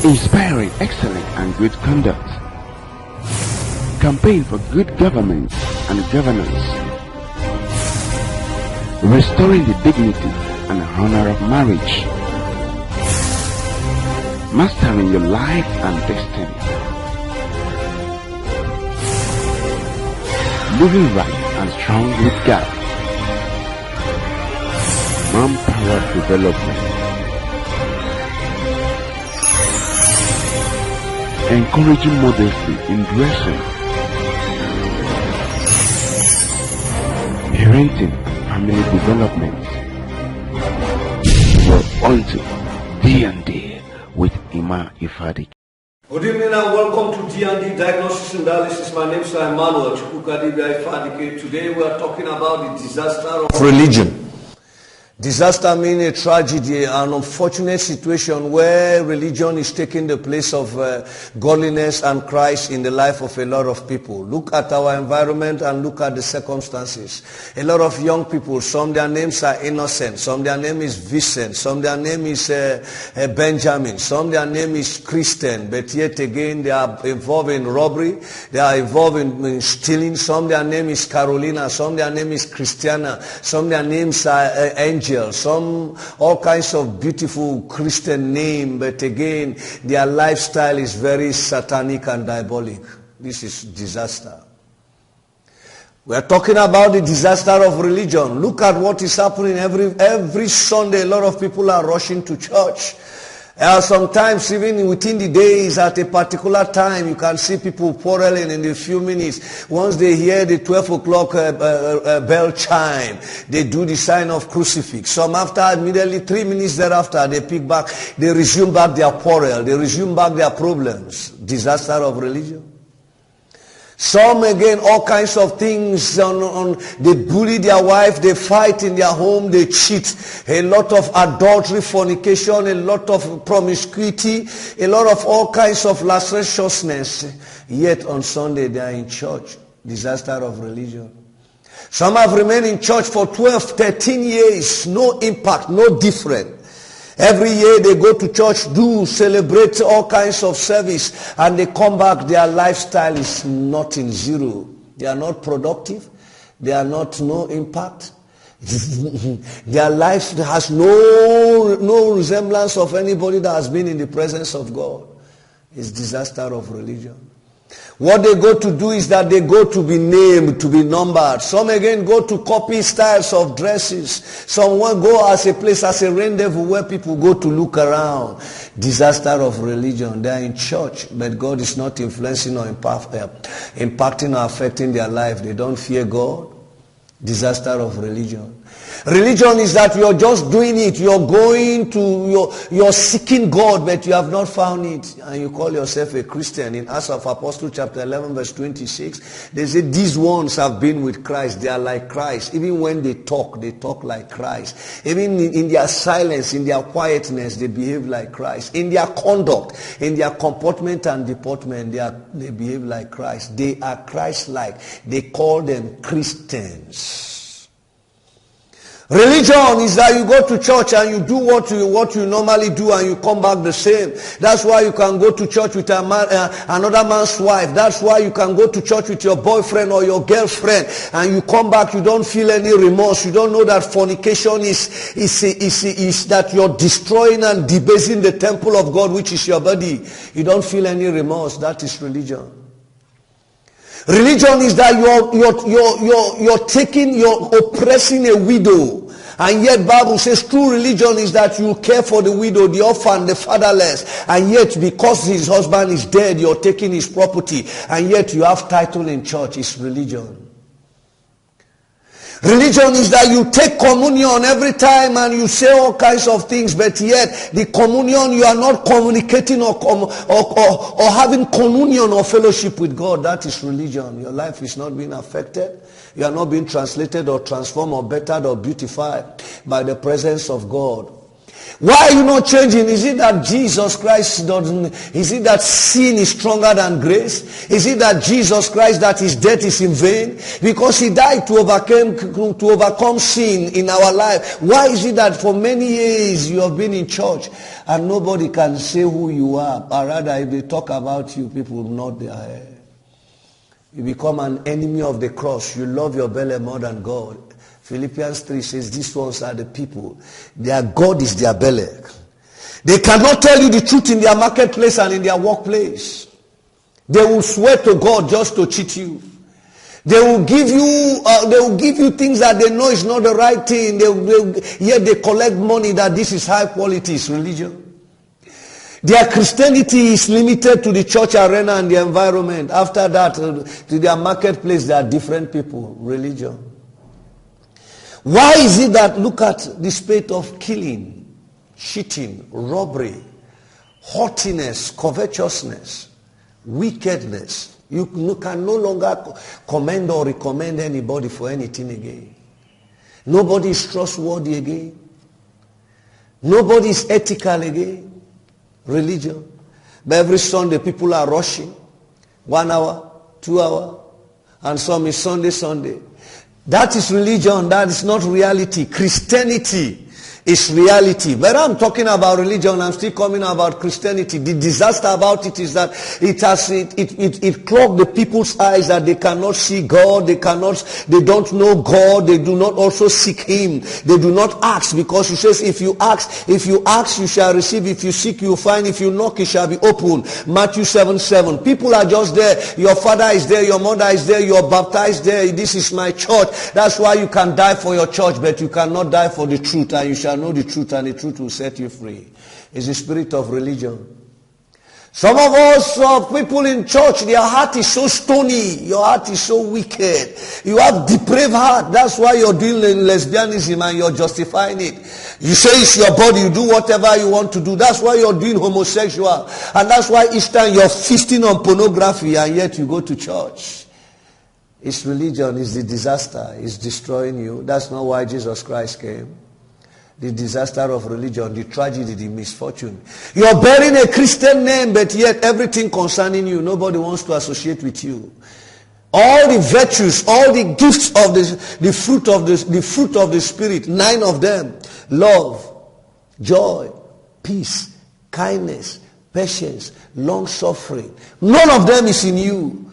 Inspiring excellence and good conduct. Campaign for good government and governance. Restoring the dignity and honor of marriage. Mastering your life and destiny. Living right and strong with God. Manpower development. Encouraging modesty in dressing. Parenting, family development. We're on to D&D with Emma Ifeadike. Good evening and welcome to D&D Diagnosis and Dialysis. My name is Emma Ifeadike. Today we are talking about the disaster of religion. Disaster means a tragedy, an unfortunate situation where religion is taking the place of godliness and Christ in the life of a lot of people. Look at our environment and look at the circumstances. A lot of young people, some their names are Innocent, some their name is Vincent, some their name is Benjamin, some their name is Christian, but yet again they are involved in robbery, they are involved in stealing, some their name is Carolina, some their name is Christiana, some their names are Angel, some all kinds of beautiful Christian name, but again their lifestyle is very satanic and diabolic. This is disaster. We are talking about the disaster of religion. Look at what is happening every Sunday. A lot of people are rushing to church. Sometimes even within the days at a particular time you can see people quarreling in a few minutes. Once they hear the 12 o'clock bell chime, they do the sign of crucifix. Some after immediately 3 minutes thereafter they pick back, they resume back their quarrel, they resume back their problems. Disaster of religion. Some again, all kinds of things, they bully their wife, they fight in their home, they cheat. A lot of adultery, fornication, a lot of promiscuity, a lot of all kinds of lasciviousness. Yet on Sunday they are in church. Disaster of religion. Some have remained in church for 12, 13 years, no impact, no different. Every year they go to church, do celebrate all kinds of service, and they come back, their lifestyle is nothing, zero. They are not productive. They are not no impact. Their life has no resemblance of anybody that has been in the presence of God. It's disaster of religion. What they go to do is that they go to be named, to be numbered. Some again go to copy styles of dresses. Some go as a place, as a rendezvous where people go to look around. Disaster of religion. They are in church, but God is not influencing or impacting or affecting their life. They don't fear God. Disaster of religion. Religion is that you're just doing it. You're seeking God, but you have not found it. And you call yourself a Christian. In Acts of Apostles chapter 11 verse 26, they say these ones have been with Christ. They are like Christ. Even when they talk like Christ. Even in their silence, in their quietness, they behave like Christ. In their conduct, in their comportment and deportment, they behave like Christ. They are Christ-like. They call them Christians. Religion is that you go to church and you do what you normally do and you come back the same. That's why you can go to church with another man's wife. That's why you can go to church with your boyfriend or your girlfriend and you come back, you don't feel any remorse. You don't know that fornication is that you're destroying and debasing the temple of God, which is your body. You don't feel any remorse. That is religion. Religion is that you're oppressing a widow. And yet Bible says true religion is that you care for the widow, the orphan, the fatherless. And yet because his husband is dead, you're taking his property. And yet you have title in church. It's religion. Religion is that you take communion every time and you say all kinds of things, but yet the communion, you are not communicating or having communion or fellowship with God. That is religion. Your life is not being affected. You are not being translated or transformed or bettered or beautified by the presence of God. Why are you not changing? Is it that Jesus Christ doesn't, is it that sin is stronger than grace? Is it that Jesus Christ, that his death is in vain? Because he died to overcome sin in our life. Why is it that for many years you have been in church and nobody can say who you are? But rather, if they talk about you, people will nod their head. You become an enemy of the cross. You love your belly more than God. Philippians 3 says, these ones are the people. Their God is their belly. They cannot tell you the truth in their marketplace and in their workplace. They will swear to God just to cheat you. They will give you things that they know is not the right thing. Yet they collect money that this is high quality religion. Their Christianity is limited to the church arena and the environment. After that, to their marketplace, they are different people. Religion. Why is it that, look at the spate of killing, cheating, robbery, haughtiness, covetousness, wickedness. You can no longer commend or recommend anybody for anything again. Nobody is trustworthy again. Nobody is ethical again. Religion. But every Sunday people are rushing. 1 hour, 2 hours, and some is Sunday. That is religion. That is not reality. Christianity is reality. But I'm talking about religion. I'm still coming about Christianity. The disaster about it is that it clogged the people's eyes that they cannot see God. They don't know God. They do not also seek him. They do not ask, because he says, if you ask, you shall receive. If you seek, you find. If you knock, it shall be open. Matthew 7:7. People are just there. Your father is there. Your mother is there. You are baptized there. This is my church. That's why you can die for your church, but you cannot die for the truth, and you shall know the truth, and the truth will set you free. It's the spirit of religion. Some of us people in church, their heart is so stony. Your heart is so wicked. You have depraved heart. That's why you're doing lesbianism and you're justifying it. You say it's your body. You do whatever you want to do. That's why you're doing homosexual. And that's why each time you're feasting on pornography, and yet you go to church. It's religion. It's the disaster. It's destroying you. That's not why Jesus Christ came. The disaster of religion, the tragedy, the misfortune. You're bearing a Christian name, but yet everything concerning you, nobody wants to associate with you. All the virtues, all the gifts of the fruit of the Spirit, 9 of them: love, joy, peace, kindness, patience, long suffering. None of them is in you.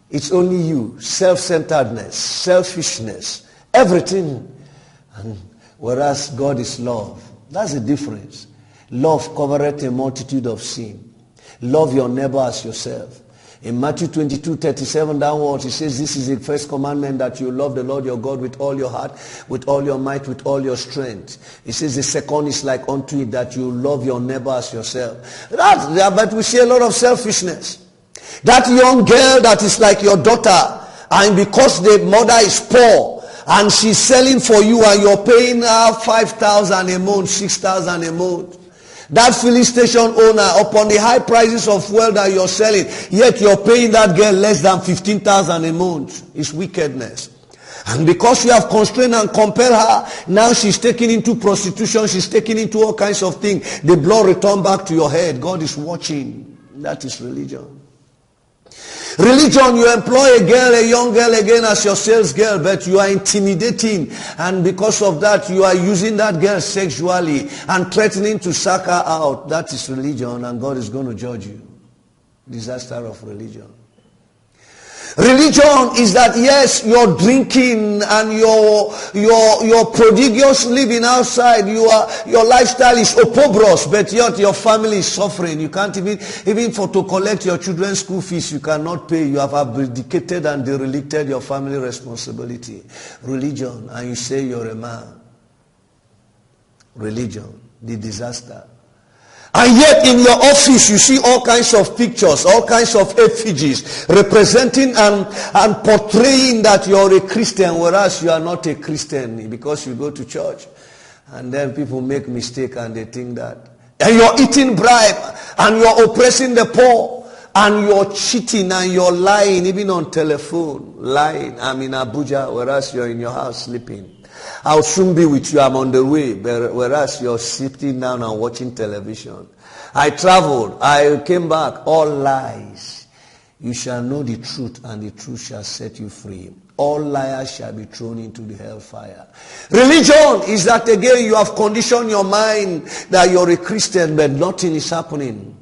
It's only you. Self-centeredness, selfishness, everything. Whereas God is love. That's the difference. Love covereth a multitude of sin. Love your neighbor as yourself. In Matthew 22:37 downwards, he says, this is the first commandment, that you love the Lord your God with all your heart, with all your might, with all your strength. He says the second is like unto it, that you love your neighbor as yourself. But we see a lot of selfishness. That young girl that is like your daughter, and because the mother is poor, and she's selling for you, and you're paying her 5,000 a month, 6,000 a month. That filling station owner, upon the high prices of fuel that you're selling, yet you're paying that girl less than 15,000 a month. It's wickedness. And because you have constrained and compelled her, now she's taken into prostitution, she's taken into all kinds of things. The blood return back to your head. God is watching. That is religion. Religion, you employ a young girl again as your sales girl, but you are intimidating, and because of that you are using that girl sexually and threatening to suck her out. That is religion, and God is going to judge you. Disaster of religion. Religion is that, yes, you're drinking and you're prodigious living outside. Your lifestyle is opobros, but yet your family is suffering. You can't even to collect your children's school fees, you cannot pay. You have abdicated and derelicted your family responsibility. Religion, and you say you're a man. Religion, the disaster. And yet in your office you see all kinds of pictures, all kinds of effigies representing and portraying that you're a Christian, whereas you are not a Christian because you go to church. And then people make mistake and they think that. And you're eating bribe, and you're oppressing the poor, and you're cheating, and you're lying, even on telephone, lying. I'm in Abuja, whereas you're in your house sleeping. I'll soon be with you. I'm on the way. Whereas you're sitting down and watching television. I traveled. I came back. All lies. You shall know the truth, and the truth shall set you free. All liars shall be thrown into the hellfire. Religion is that again you have conditioned your mind that you're a Christian, but nothing is happening.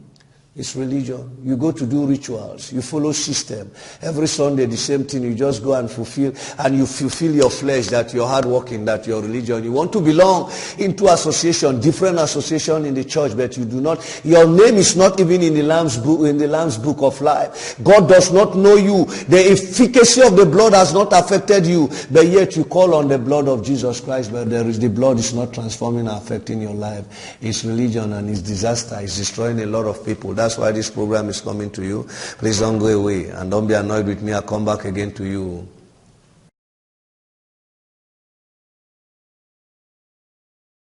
It's religion. You go to do rituals. You follow system. Every Sunday the same thing. You just go and fulfill. And you fulfill your flesh that you're hardworking, that you're religion. You want to belong into association, different association in the church, but you do not. Your name is not even in the Lamb's book of life. God does not know you. The efficacy of the blood has not affected you. But yet you call on the blood of Jesus Christ, but the blood is not transforming and affecting your life. It's religion and it's disaster. It's destroying a lot of people. That's why this program is coming to you. Please don't go away and don't be annoyed with me. I'll come back again to you.